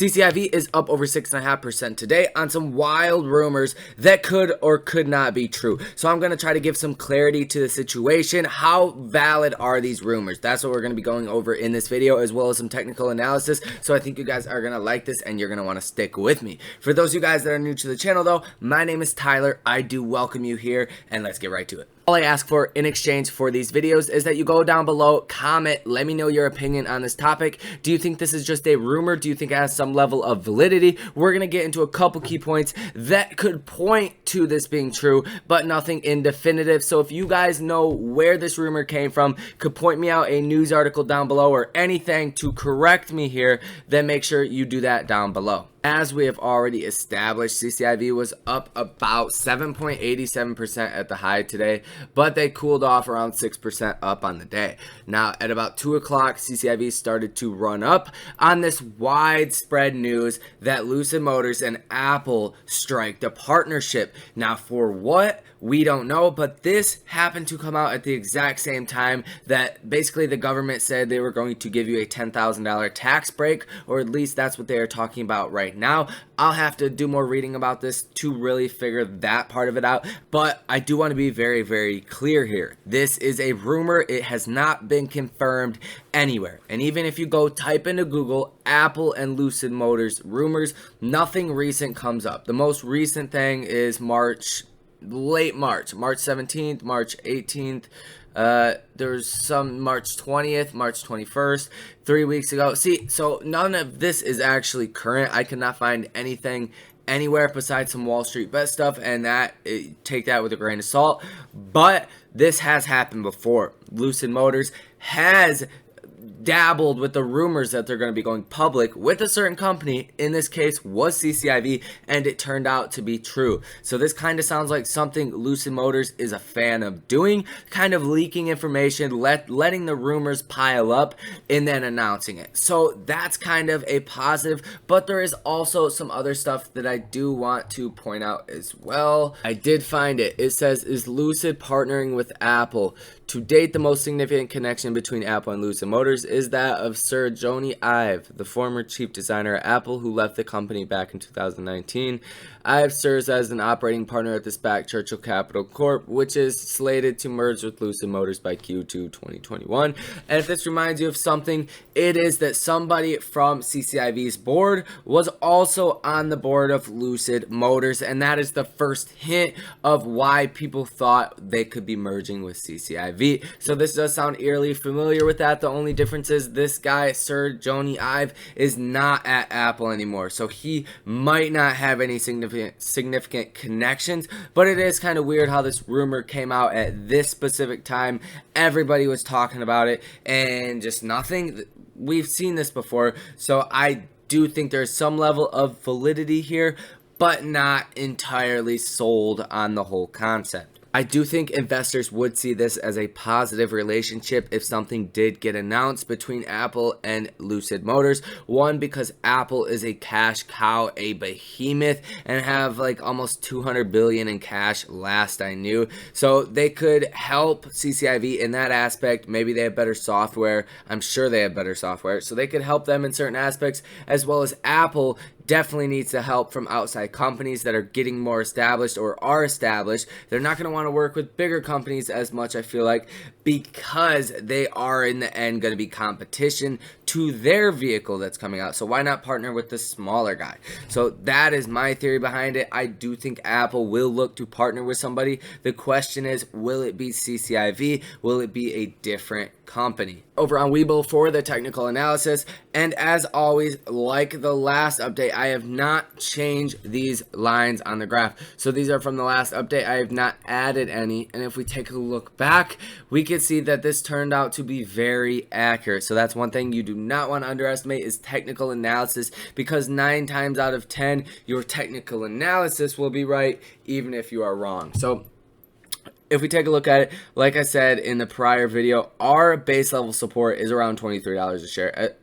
CCIV is up over 6.5% today on some wild rumors that could or could not be true. So I'm going to try to give some clarity to the situation. How valid are these rumors? That's what we're going to be going over in this video, as well as some technical analysis. So I think you guys are going to like this and you're going to want to stick with me. For those of you guys that are new to the channel though, my name is Tyler. I do welcome you here, and let's get right to it. All I ask for in exchange for these videos is that you go down below, comment, let me know your opinion on this topic. Do you think this is just a rumor? Do you think it has some level of validity? We're going to get into a couple key points that could point to this being true, but nothing in definitive. So if you guys know where this rumor came from, could point me out a news article down below or anything to correct me here, then make sure you do that down below. As we have already established, CCIV was up about 7.87% at the high today, but they cooled off around 6% up on the day. Now, at about 2 o'clock, CCIV started to run up on this widespread news that Lucid Motors and Apple striked a partnership. Now, for what? We don't know, but this happened to come out at the exact same time that basically the government said they were going to give you a $10,000 tax break, or at least that's what they are talking about right now. I'll have to do more reading about this to really figure that part of it out, but I do want to be very, very clear here. This is a rumor. It has not been confirmed anywhere. And even if you go type into Google Apple and Lucid Motors rumors, nothing recent comes up. The most recent thing is late March 17th, March 18th. There's some March 20th, March 21st, 3 weeks ago. See, so none of this is actually current. I cannot find anything anywhere besides some Wall Street bet stuff, and take that with a grain of salt. But this has happened before. Lucid Motors has dabbled with the rumors that they're going to be going public with a certain company. In this case was CCIV, and it turned out to be true. So this kind of sounds like something Lucid Motors is a fan of doing, kind of leaking information, letting the rumors pile up and then announcing it. So that's kind of a positive, but there is also some other stuff that I do want to point out as well. I did find it. It says, is Lucid partnering with Apple? To date, the most significant connection between Apple and Lucid Motors is that of Sir Jony Ive, the former chief designer at Apple who left the company back in 2019. Ive serves as an operating partner at the SPAC Churchill Capital Corp, which is slated to merge with Lucid Motors by Q2 2021. And if this reminds you of something, it is that somebody from CCIV's board was also on the board of Lucid Motors, and that is the first hint of why people thought they could be merging with CCIV. So this does sound eerily familiar with that. The only difference is this guy, Sir Jony Ive, is not at Apple anymore, so he might not have any significant connections. But it is kind of weird how this rumor came out at this specific time. Everybody was talking about it and just nothing. We've seen this before, so I do think there's some level of validity here, but not entirely sold on the whole concept. I do think investors would see this as a positive relationship if something did get announced between Apple and Lucid Motors. One, because Apple is a cash cow, a behemoth, and have like almost 200 billion in cash last I knew. So they could help CCIV in that aspect. Maybe they have better software. I'm sure they have better software. So they could help them in certain aspects, as well as Apple definitely needs the help from outside companies that are getting more established or are established. They're not going to want to work with bigger companies as much, I feel like, because they are in the end going to be competition to their vehicle that's coming out. So why not partner with the smaller guy? So that is my theory behind it. I do think Apple will look to partner with somebody. The question is, will it be CCIV? Will it be a different company? Over on Webull for the technical analysis. And as always, like the last update, I have not changed these lines on the graph. So these are from the last update. I have not added any. And if we take a look back, we can see that this turned out to be very accurate. So that's one thing you do not want to underestimate, is technical analysis, because 9 times out of 10, your technical analysis will be right, even if you are wrong. So if we take a look at it, like I said in the prior video, our base level support is around $23 a share.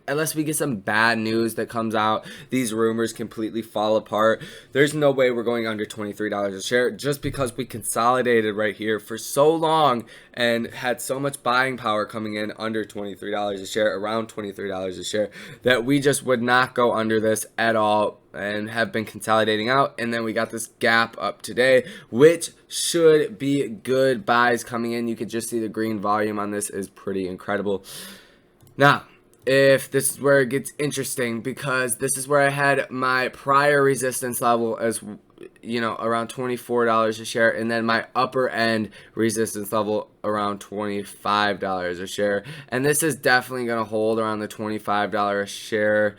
Unless we get some bad news that comes out, these rumors completely fall apart, there's no way we're going under $23 a share, just because we consolidated right here for so long and had so much buying power coming in under $23 a share, around $23 a share, that we just would not go under this at all and have been consolidating out. And then we got this gap up today, which should be good buys coming in. You could just see the green volume on this is pretty incredible. Now, if this is where it gets interesting, because this is where I had my prior resistance level as, you know, around $24 a share, and then my upper end resistance level around $25 a share. And this is definitely going to hold around the $25 a share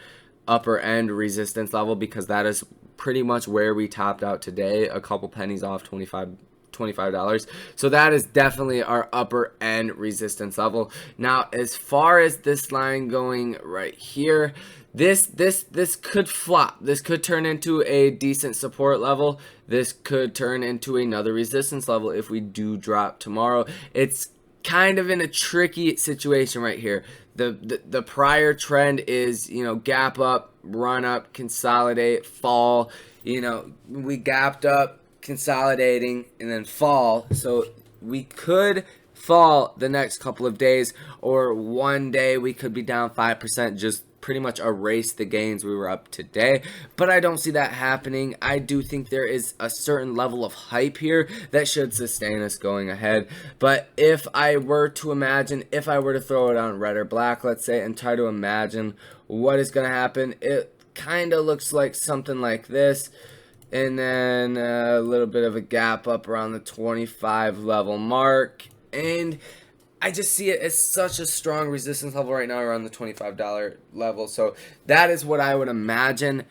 upper end resistance level, because that is pretty much where we topped out today, a couple pennies off $25. So that is definitely our upper end resistance level. Now, as far as this line going right here, this could flop. This could turn into a decent support level. This could turn into another resistance level if we do drop tomorrow. It's kind of in a tricky situation right here. The prior trend is, you know, gap up, run up, consolidate, fall. You know, we gapped up, consolidating, and then fall. So we could fall the next couple of days, or one day we could be down 5%, just pretty much erase the gains we were up today. But I don't see that happening. I do think there is a certain level of hype here that should sustain us going ahead. But if I were to imagine, if I were to throw it on red or black, let's say, and try to imagine what is going to happen, it kind of looks like something like this. And then a little bit of a gap up around the 25 level mark. And I just see it as such a strong resistance level right now around the $25 level. So that is what I would imagine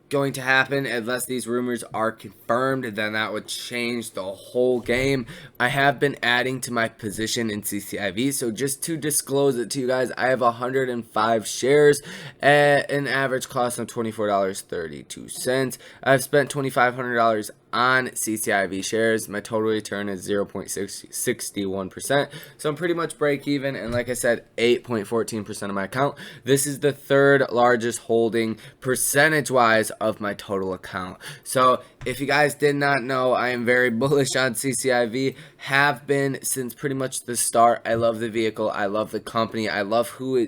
going to happen, unless these rumors are confirmed. Then that would change the whole game. I have been adding to my position in CCIV, so just to disclose it to you guys, I have 105 shares at an average cost of $24.32. I've spent $2,500 on CCIV shares. My total return is 0.61%, so I'm pretty much break even, and like I said, 8.14% of my account. This is the third largest holding percentage wise of my total account. So if you guys did not know, I am very bullish on CCIV, have been since pretty much the start. I love the vehicle, I love the company, I love who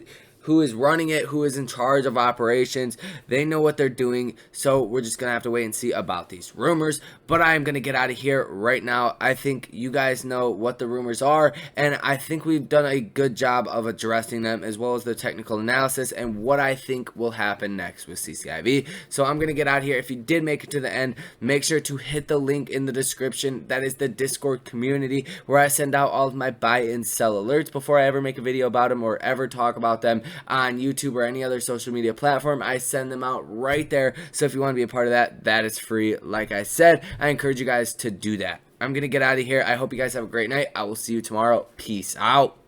is running it, who is in charge of operations. They know what they're doing, so we're just gonna have to wait and see about these rumors. But I am gonna get out of here right now. I think you guys know what the rumors are, and I think we've done a good job of addressing them, as well as the technical analysis and what I think will happen next with CCIV. So I'm gonna get out of here. If you did make it to the end, make sure to hit the link in the description. That is the Discord community where I send out all of my buy and sell alerts before I ever make a video about them or ever talk about them on YouTube or any other social media platform. I send them out right there. So if you want to be a part of that, that is free. Like I said, I encourage you guys to do that. I'm going to get out of here. I hope you guys have a great night. I will see you tomorrow. Peace out.